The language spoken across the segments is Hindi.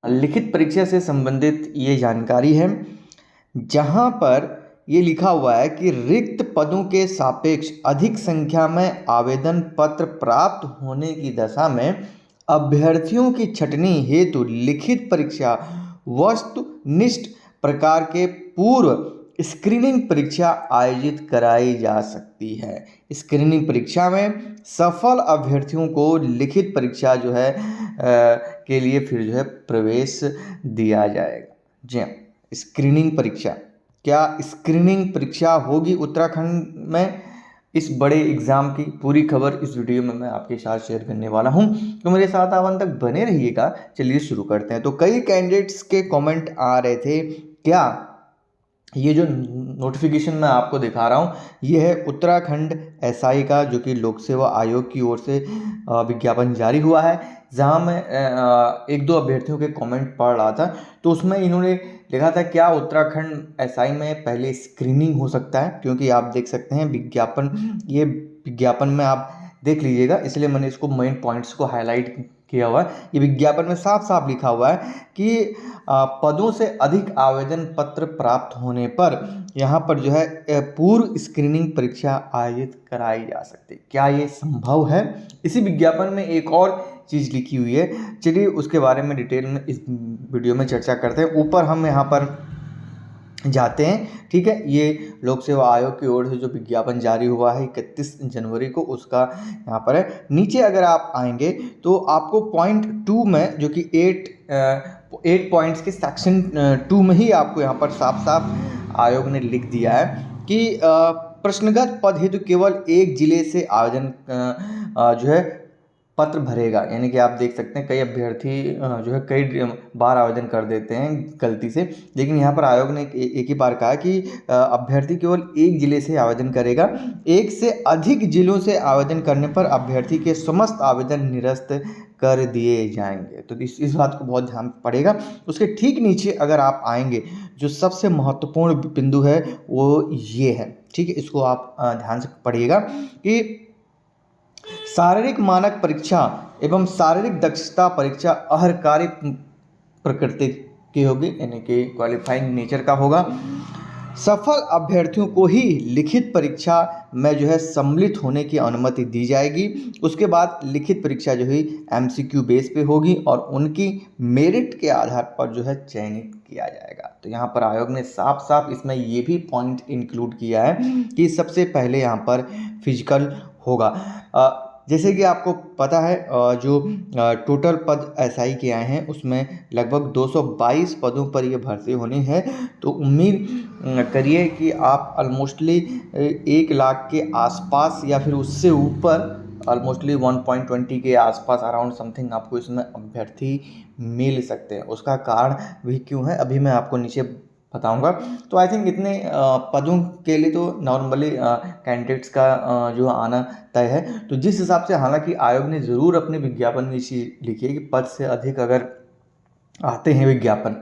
लिखित परीक्षा से संबंधित ये जानकारी है, जहां पर ये लिखा हुआ है कि रिक्त पदों के सापेक्ष अधिक संख्या में आवेदन पत्र प्राप्त होने की दशा में अभ्यर्थियों की छंटनी हेतु लिखित परीक्षा वस्तुनिष्ठ प्रकार के पूर्व स्क्रीनिंग परीक्षा आयोजित कराई जा सकती है। स्क्रीनिंग परीक्षा में सफल अभ्यर्थियों को लिखित परीक्षा जो है के लिए फिर जो है प्रवेश दिया जाएगा। जी हाँ, स्क्रीनिंग परीक्षा, क्या स्क्रीनिंग परीक्षा होगी उत्तराखंड में? इस बड़े एग्ज़ाम की पूरी खबर इस वीडियो में मैं आपके साथ शेयर करने वाला हूं, तो मेरे साथ आप अंत तक बने रहिएगा। चलिए शुरू करते हैं। तो कई कैंडिडेट्स के कमेंट आ रहे थे, क्या ये जो नोटिफिकेशन मैं आपको दिखा रहा हूँ ये है उत्तराखंड एसआई का, जो कि लोक सेवा आयोग की ओर से विज्ञापन जारी हुआ है। जहाँ मैं एक दो अभ्यर्थियों के कमेंट पढ़ रहा था, तो उसमें इन्होंने लिखा था क्या उत्तराखंड एसआई में पहले स्क्रीनिंग हो सकता है? क्योंकि आप देख सकते हैं विज्ञापन, ये विज्ञापन में आप देख लीजिएगा, इसलिए मैंने इसको मेन पॉइंट्स को हाईलाइट किया हुआ है। ये विज्ञापन में साफ साफ लिखा हुआ है कि पदों से अधिक आवेदन पत्र प्राप्त होने पर यहाँ पर जो है पूर्व स्क्रीनिंग परीक्षा आयोजित कराई जा सकती है। क्या ये संभव है? इसी विज्ञापन में एक और चीज़ लिखी हुई है, चलिए उसके बारे में डिटेल में इस वीडियो में चर्चा करते हैं। ऊपर हम यहाँ पर जाते हैं, ठीक है। ये लोक सेवा आयोग की ओर से जो विज्ञापन जारी हुआ है 31 जनवरी को, उसका यहाँ पर है। नीचे अगर आप आएंगे तो आपको पॉइंट 2 में, जो कि 8 पॉइंट्स के सेक्शन 2 में ही आपको यहाँ पर साफ साफ आयोग ने लिख दिया है कि प्रश्नगत पद हेतु केवल एक जिले से आवेदन जो है पत्र भरेगा। यानी कि आप देख सकते हैं कई अभ्यर्थी जो है कई बार आवेदन कर देते हैं गलती से, लेकिन यहाँ पर आयोग ने एक ही बार कहा कि अभ्यर्थी केवल एक जिले से आवेदन करेगा। एक से अधिक जिलों से आवेदन करने पर अभ्यर्थी के समस्त आवेदन निरस्त कर दिए जाएंगे। तो इस बात को बहुत ध्यान पड़ेगा। उसके ठीक नीचे अगर आप आएंगे, जो सबसे महत्वपूर्ण बिंदु है वो ये है, ठीक है। इसको आप ध्यान से पढ़िएगा कि शारीरिक मानक परीक्षा एवं शारीरिक दक्षता परीक्षा अहर्कारी प्रकृति की होगी, यानी कि क्वालिफाइंग नेचर का होगा। सफल अभ्यर्थियों को ही लिखित परीक्षा में जो है सम्मिलित होने की अनुमति दी जाएगी। उसके बाद लिखित परीक्षा जो है एमसीक्यू बेस पे होगी और उनकी मेरिट के आधार पर जो है चयनित किया जाएगा। तो यहाँ पर आयोग ने साफ साफ इसमें ये भी पॉइंट इंक्लूड किया है कि सबसे पहले यहाँ पर फिजिकल होगा। जैसे कि आपको पता है जो टोटल पद एसआई के आए हैं उसमें लगभग 222 पदों पर ये भर्ती होनी है। तो उम्मीद करिए कि आप ऑलमोस्टली 1 लाख के आसपास या फिर उससे ऊपर, ऑलमोस्टली 1.20 के आसपास अराउंड समथिंग आपको इसमें अभ्यर्थी मिल सकते हैं। उसका कारण भी क्यों है अभी मैं आपको नीचे बताऊंगा। तो आई थिंक इतने पदों के लिए तो नॉर्मली कैंडिडेट्स का जो आना तय है। तो जिस हिसाब से, हालांकि आयोग ने ज़रूर अपने विज्ञापन में चीज़ लिखी है कि पद से अधिक अगर आते हैं विज्ञापन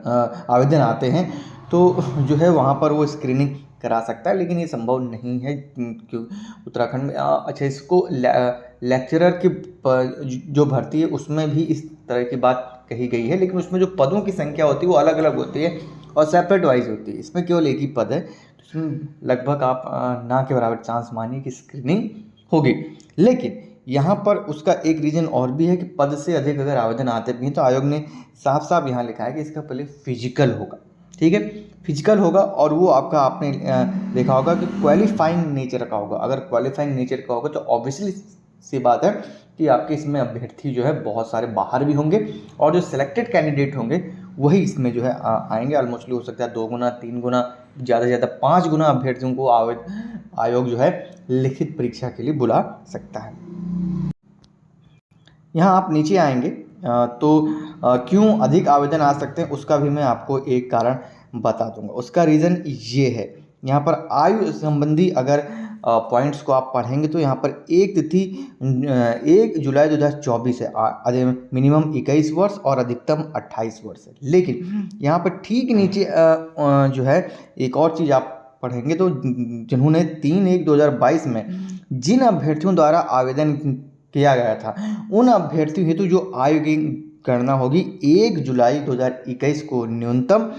आवेदन आते हैं तो जो है वहाँ पर वो स्क्रीनिंग करा सकता है, लेकिन ये संभव नहीं है क्यों उत्तराखंड में। अच्छा, इसको लेक्चरर की जो भर्ती है उसमें भी इस तरह की बात कही गई है, लेकिन उसमें जो पदों की संख्या होती है वो अलग अलग होती है और सेपरेट वाइज होती है। इसमें केवल एक ही पद है, तो इसमें लगभग आप ना के बराबर चांस मानिए कि स्क्रीनिंग होगी। लेकिन यहाँ पर उसका एक रीज़न और भी है कि पद से अधिक अगर आवेदन आते भी हैं तो आयोग ने साफ साफ यहाँ लिखा है कि इसका पहले फिजिकल होगा, ठीक है। फिजिकल होगा और वो आपका, आपने देखा होगा कि क्वालिफाइंग नेचर का होगा। अगर क्वालिफाइंग नेचर का होगा तो ऑब्वियसली सी बात है कि आपके इसमें अभ्यर्थी जो है बहुत सारे बाहर भी होंगे और जो सिलेक्टेड कैंडिडेट होंगे वही इसमें जो है आएंगे। ऑलमोस्टली हो सकता है 2 गुना 3 गुना, ज़्यादा से ज़्यादा 5 गुना अभ्यर्थियों को आयोग जो है लिखित परीक्षा के लिए बुला सकता है। यहाँ आप नीचे आएंगे तो क्यों अधिक आवेदन आ सकते हैं उसका भी मैं आपको एक कारण बता दूंगा। उसका रीज़न ये है, यहाँ पर आयु संबंधी अगर पॉइंट्स को आप पढ़ेंगे तो यहाँ पर एक तिथि 1 जुलाई 2024 है। मिनिमम 21 वर्ष और अधिकतम 28 वर्ष है। लेकिन यहाँ पर ठीक नीचे जो है एक और चीज़ आप पढ़ेंगे तो जिन्होंने 3/1/2022 में जिन अभ्यर्थियों द्वारा आवेदन किया गया था उन अभ्यर्थियों हेतु जो आयु की गणना होगी 1 जुलाई 2021 को न्यूनतम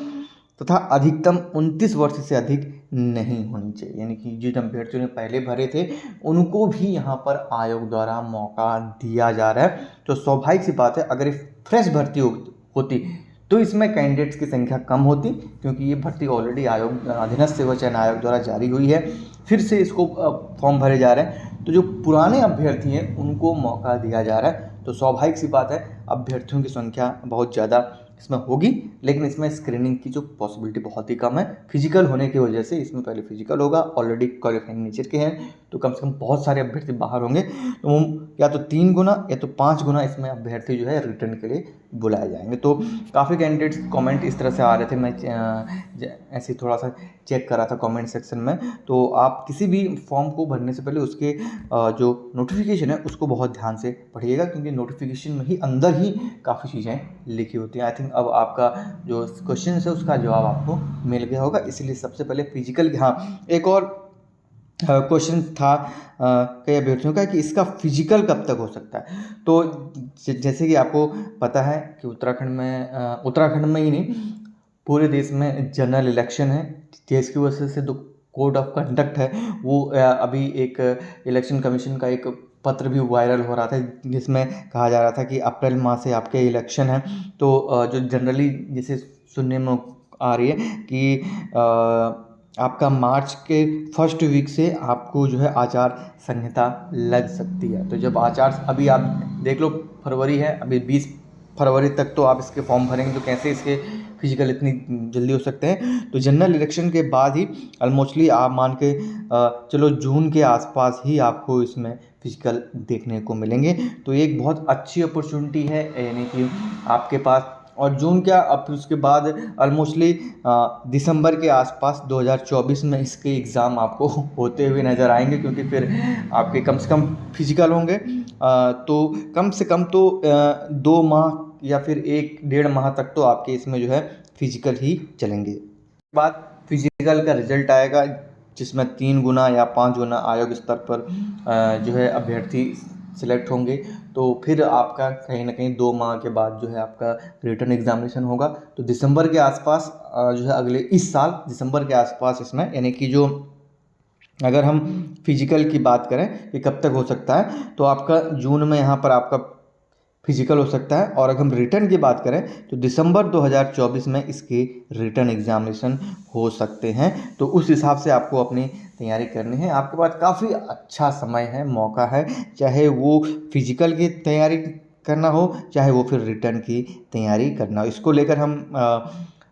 तथा अधिकतम 29 वर्ष से अधिक नहीं होनी चाहिए। यानी कि जिन अभ्यर्थियों ने पहले भरे थे उनको भी यहाँ पर आयोग द्वारा मौका दिया जा रहा है। तो स्वाभाविक सी बात है, अगर फ्रेश भर्ती होती तो इसमें कैंडिडेट्स की संख्या कम होती, क्योंकि ये भर्ती ऑलरेडी आयोग अधीनस्थ सेवा चयन आयोग द्वारा जारी हुई है। फिर से इसको फॉर्म भरे जा रहे हैं, तो जो पुराने अभ्यर्थी हैं उनको मौका दिया जा रहा है। तो स्वाभाविक सी बात है, अभ्यर्थियों की संख्या बहुत ज़्यादा इसमें होगी, लेकिन इसमें स्क्रीनिंग की जो पॉसिबिलिटी बहुत ही कम है। फिजिकल होने की वजह से इसमें पहले फिजिकल होगा, ऑलरेडी क्वालिफाइंग नेचर के हैं, तो कम से कम बहुत सारे अभ्यर्थी बाहर होंगे। तो या तो 3 गुना या तो 5 गुना इसमें अभ्यर्थी जो है रिटर्न के लिए बुलाए जाएंगे। तो काफ़ी कैंडिडेट्स कमेंट इस तरह से आ रहे थे, मैं ऐसे थोड़ा सा चेक कर रहा था कमेंट सेक्शन में। तो आप किसी भी फॉर्म को भरने से पहले उसके जो नोटिफिकेशन है उसको बहुत ध्यान से पढ़िएगा, क्योंकि नोटिफिकेशन में ही अंदर ही काफ़ी चीज़ें लिखी होती हैं। आई थिंक अब आपका जो क्वेश्चन है उसका जवाब आपको मिल गया होगा। इसलिए सबसे पहले फिजिकल, हाँ एक और क्वेश्चन था कई अभ्यर्थियों का कि इसका फिजिकल कब तक हो सकता है। तो जैसे कि आपको पता है कि उत्तराखंड में ही नहीं पूरे देश में जनरल इलेक्शन है, जिसकी वजह से जो कोड ऑफ कंडक्ट है वो अभी एक इलेक्शन कमीशन का एक पत्र भी वायरल हो रहा था, जिसमें कहा जा रहा था कि अप्रैल माह से आपके इलेक्शन है। तो जो जनरली जिसे सुनने में आ रही है कि आपका मार्च के फर्स्ट वीक से आपको जो है आचार संहिता लग सकती है। तो जब अभी आप देख लो फरवरी है, अभी 20 फरवरी तक तो आप इसके फॉर्म भरेंगे, तो कैसे इसके फिजिकल इतनी जल्दी हो सकते हैं। तो जनरल इलेक्शन के बाद ही ऑलमोस्टली आप मान के चलो जून के आसपास ही आपको इसमें फिजिकल देखने को मिलेंगे। तो एक बहुत अच्छी अपॉर्चुनिटी है, यानी कि आपके पास, और जून क्या अब उसके बाद ऑलमोस्टली दिसंबर के आसपास 2024 में इसके एग्ज़ाम आपको होते हुए नज़र आएंगे, क्योंकि फिर आपके कम से कम फिजिकल होंगे। तो कम से कम तो 2 माह या फिर 1-1.5 माह तक तो आपके इसमें जो है फिजिकल ही चलेंगे। बाद फिजिकल का रिजल्ट आएगा, जिसमें 3 गुना या 5 गुना आयोग स्तर पर जो है अभ्यर्थी सिलेक्ट होंगे। तो फिर आपका कहीं ना कहीं 2 माह के बाद जो है आपका रिटर्न एग्जामिनेशन होगा। तो दिसंबर के आसपास जो है अगले इस साल दिसंबर के आसपास इसमें, यानी कि जो अगर हम फिजिकल की बात करें कि कब तक हो सकता है, तो आपका जून में यहाँ पर आपका फिजिकल हो सकता है। और अगर हम रिटर्न की बात करें तो दिसंबर 2024 में इसके रिटर्न एग्जामिनेशन हो सकते हैं। तो उस हिसाब से आपको अपनी तैयारी करनी है। आपके पास काफ़ी अच्छा समय है, मौका है, चाहे वो फिजिकल की तैयारी करना हो, चाहे वो फिर रिटर्न की तैयारी करना हो। इसको लेकर हम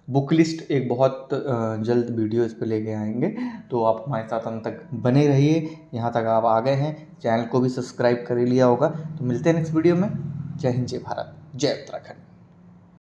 बुक लिस्ट एक बहुत जल्द वीडियो इस पर लेके आएंगे। तो आप हमारे साथ अंत तक बने रहिए। यहाँ तक आप आ गए हैं, चैनल को भी सब्सक्राइब कर ही लिया होगा। तो मिलते हैं नेक्स्ट वीडियो में। जय हिंद, जय भारत, जय उत्तराखंड।